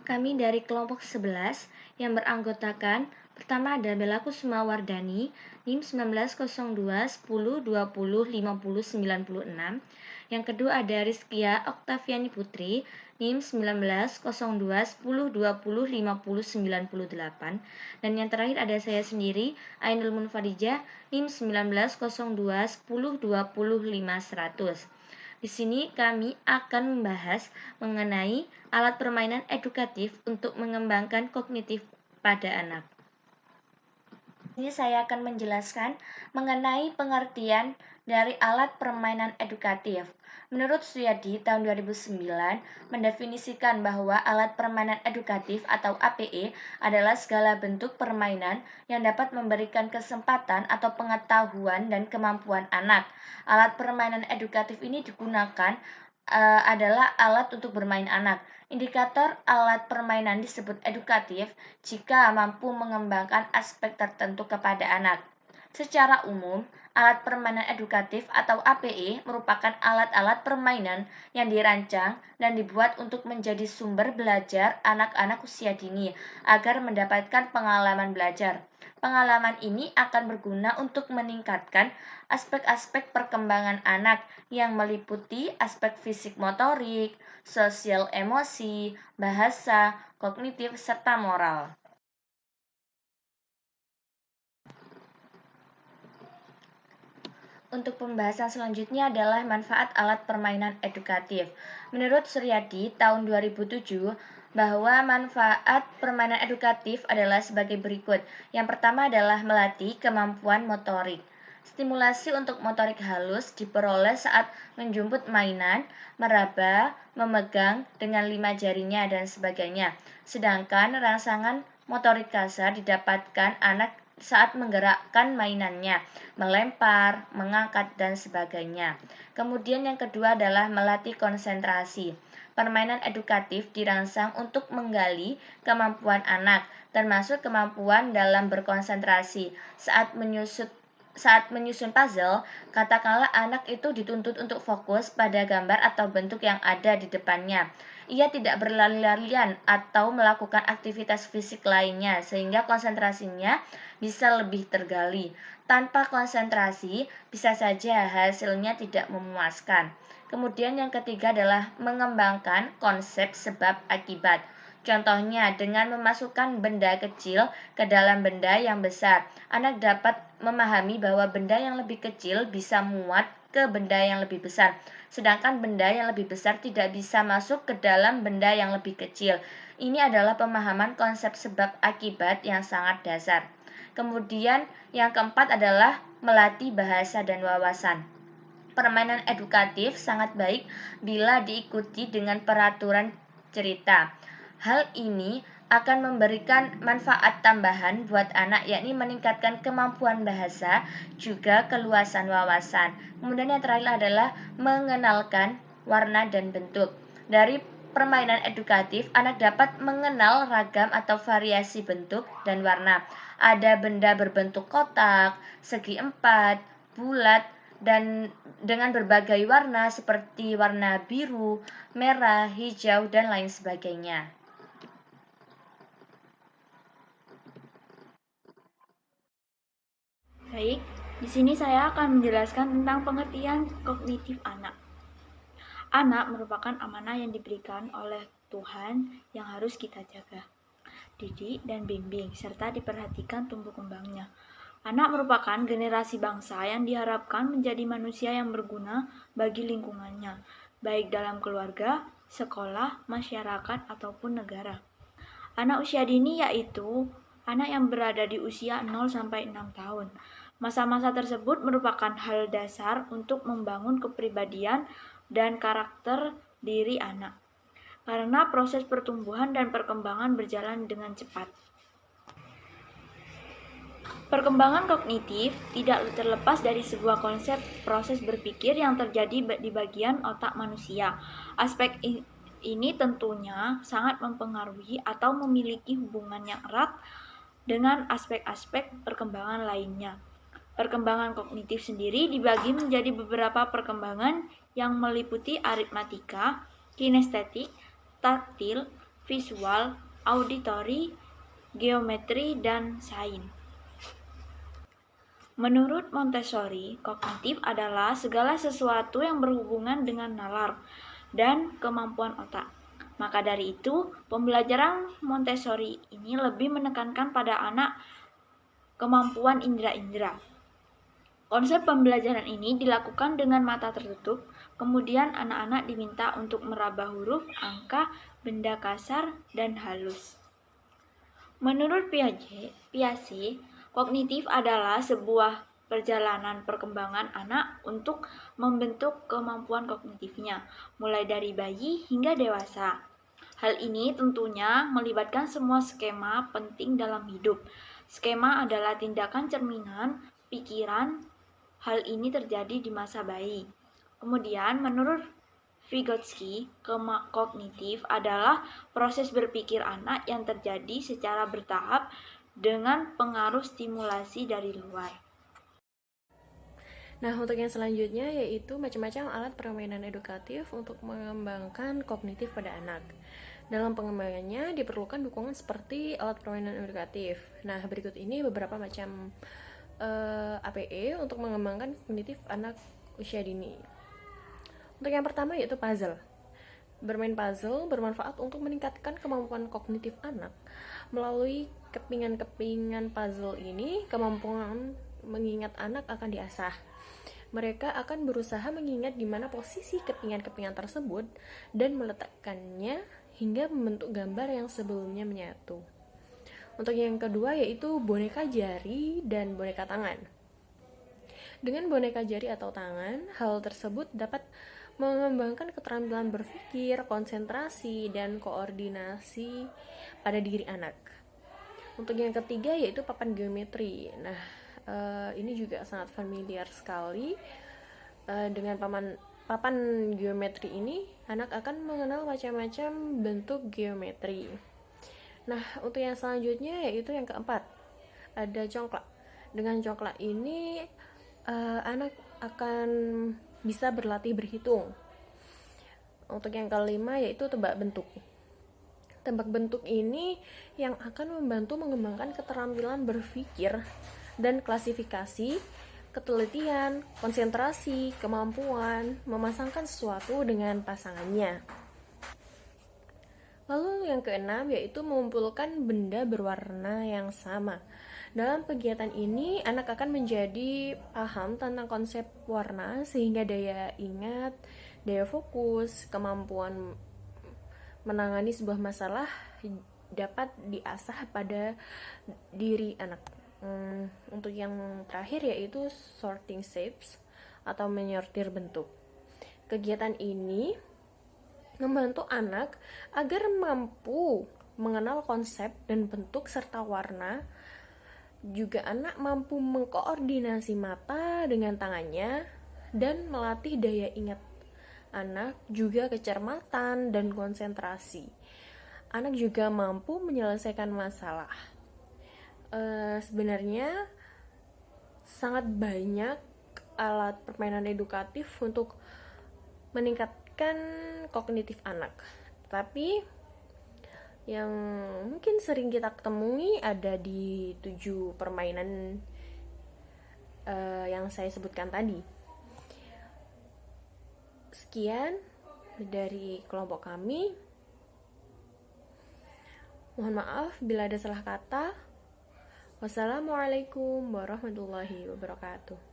Kami dari kelompok 11 yang beranggotakan pertama ada Bella Kusuma Wardani, NIM 1902 10 20 50 96. Yang kedua ada Rizkia Oktaviani Putri, NIM 1902 10 20 50 98. Dan yang terakhir ada saya sendiri, Ainul Munfarijah, NIM 1902 10 20 5 100. Di sini kami akan membahas mengenai alat permainan edukatif untuk mengembangkan kognitif pada anak. Ini saya akan menjelaskan mengenai pengertian dari alat permainan edukatif. Menurut Suyadi tahun 2009 mendefinisikan bahwa alat permainan edukatif atau APE adalah segala bentuk permainan yang dapat memberikan kesempatan atau pengetahuan dan kemampuan anak. Alat permainan edukatif ini digunakan adalah alat untuk bermain anak. Indikator alat permainan disebut edukatif jika mampu mengembangkan aspek tertentu kepada anak. Secara umum, alat permainan edukatif atau APE merupakan alat-alat permainan yang dirancang dan dibuat untuk menjadi sumber belajar anak-anak usia dini agar mendapatkan pengalaman belajar. Pengalaman ini akan berguna untuk meningkatkan aspek-aspek perkembangan anak yang meliputi aspek fisik motorik, sosial emosi, bahasa, kognitif, serta moral. Untuk pembahasan selanjutnya adalah manfaat alat permainan edukatif. Menurut Suryadi tahun 2007, bahwa manfaat permainan edukatif adalah sebagai berikut. Yang pertama adalah melatih kemampuan motorik. Stimulasi untuk motorik halus diperoleh saat menjemput mainan, meraba, memegang dengan 5 jarinya, dan sebagainya. Sedangkan rangsangan motorik kasar didapatkan anak saat menggerakkan mainannya, melempar, mengangkat, dan sebagainya. Kemudian yang kedua adalah melatih konsentrasi. Permainan edukatif dirancang untuk menggali kemampuan anak, termasuk kemampuan dalam berkonsentrasi. Saat menyusun puzzle, katakanlah anak itu dituntut untuk fokus pada gambar atau bentuk yang ada di depannya. Ia tidak berlari-larian atau melakukan aktivitas fisik lainnya, sehingga konsentrasinya bisa lebih tergali. Tanpa konsentrasi, bisa saja hasilnya tidak memuaskan. Kemudian yang ketiga adalah mengembangkan konsep sebab akibat. Contohnya, dengan memasukkan benda kecil ke dalam benda yang besar, anak dapat memahami bahwa benda yang lebih kecil bisa muat ke benda yang lebih besar, sedangkan benda yang lebih besar tidak bisa masuk ke dalam benda yang lebih kecil. Ini adalah pemahaman konsep sebab akibat yang sangat dasar. Kemudian yang keempat adalah melatih bahasa dan wawasan. Permainan edukatif sangat baik bila diikuti dengan peraturan cerita. Hal ini akan memberikan manfaat tambahan buat anak, yakni meningkatkan kemampuan bahasa, juga keluasan wawasan. Kemudian yang terakhir adalah mengenalkan warna dan bentuk. Dari permainan edukatif, anak dapat mengenal ragam atau variasi bentuk dan warna. Ada benda berbentuk kotak, segi empat, bulat, dan dengan berbagai warna seperti warna biru, merah, hijau, dan lain sebagainya. Baik, di sini saya akan menjelaskan tentang pengertian kognitif anak. Anak merupakan amanah yang diberikan oleh Tuhan yang harus kita jaga, didik, dan bimbing, serta diperhatikan tumbuh kembangnya. Anak merupakan generasi bangsa yang diharapkan menjadi manusia yang berguna bagi lingkungannya, baik dalam keluarga, sekolah, masyarakat, ataupun negara. Anak usia dini yaitu anak yang berada di usia 0-6 tahun. Masa-masa tersebut merupakan hal dasar untuk membangun kepribadian dan karakter diri anak, karena proses pertumbuhan dan perkembangan berjalan dengan cepat. Perkembangan kognitif tidak terlepas dari sebuah konsep proses berpikir yang terjadi di bagian otak manusia. Aspek ini tentunya sangat mempengaruhi atau memiliki hubungan yang erat dengan aspek-aspek perkembangan lainnya. Perkembangan kognitif sendiri dibagi menjadi beberapa perkembangan yang meliputi aritmatika, kinestetik, taktil, visual, auditori, geometri, dan sains. Menurut Montessori, kognitif adalah segala sesuatu yang berhubungan dengan nalar dan kemampuan otak. Maka dari itu, pembelajaran Montessori ini lebih menekankan pada anak kemampuan indera-indera. Konsep pembelajaran ini dilakukan dengan mata tertutup, kemudian anak-anak diminta untuk meraba huruf, angka, benda kasar, dan halus. Menurut Piaget, kognitif adalah sebuah perjalanan perkembangan anak untuk membentuk kemampuan kognitifnya, mulai dari bayi hingga dewasa. Hal ini tentunya melibatkan semua skema penting dalam hidup. Skema adalah tindakan cerminan, pikiran. Hal ini terjadi di masa bayi. Kemudian, menurut Vygotsky, kognitif adalah proses berpikir anak yang terjadi secara bertahap dengan pengaruh stimulasi dari luar. Nah, untuk yang selanjutnya yaitu macam-macam alat permainan edukatif untuk mengembangkan kognitif pada anak. Dalam pengembangannya diperlukan dukungan seperti alat permainan edukatif. Nah, berikut ini beberapa macam APE untuk mengembangkan kognitif anak usia dini. Untuk yang pertama yaitu puzzle. Bermain puzzle bermanfaat untuk meningkatkan kemampuan kognitif anak. Melalui kepingan-kepingan puzzle ini, kemampuan mengingat anak akan diasah. Mereka akan berusaha mengingat di mana posisi kepingan-kepingan tersebut dan meletakkannya hingga membentuk gambar yang sebelumnya menyatu. Untuk yang kedua yaitu boneka jari dan boneka tangan. Dengan boneka jari atau tangan, hal tersebut dapat mengembangkan keterampilan berpikir, konsentrasi, dan koordinasi pada diri anak. Untuk yang ketiga yaitu papan geometri. Nah, ini juga sangat familiar sekali. Dengan papan geometri ini, anak akan mengenal macam-macam bentuk geometri. Nah, untuk yang selanjutnya yaitu yang keempat, ada congklak. Dengan congklak ini, anak akan bisa berlatih berhitung. Untuk yang kelima yaitu tebak bentuk. Tebak bentuk ini yang akan membantu mengembangkan keterampilan berpikir dan klasifikasi, ketelitian, konsentrasi, kemampuan memasangkan sesuatu dengan pasangannya. Lalu yang keenam yaitu mengumpulkan benda berwarna yang sama. Dalam kegiatan ini, anak akan menjadi paham tentang konsep warna sehingga daya ingat, daya fokus, kemampuan menangani sebuah masalah dapat diasah pada diri anak. Untuk yang terakhir yaitu sorting shapes atau menyortir bentuk. Kegiatan ini membantu anak agar mampu mengenal konsep dan bentuk serta warna. Juga anak mampu mengkoordinasi mata dengan tangannya dan melatih daya ingat anak, juga kecermatan dan konsentrasi. Anak juga mampu menyelesaikan masalah. Sebenarnya sangat banyak alat permainan edukatif untuk meningkatkan kognitif anak. Tapi yang mungkin sering kita temui ada di 7 permainan yang saya sebutkan tadi. Sekian dari kelompok kami. Mohon maaf bila ada salah kata. Wassalamualaikum warahmatullahi wabarakatuh.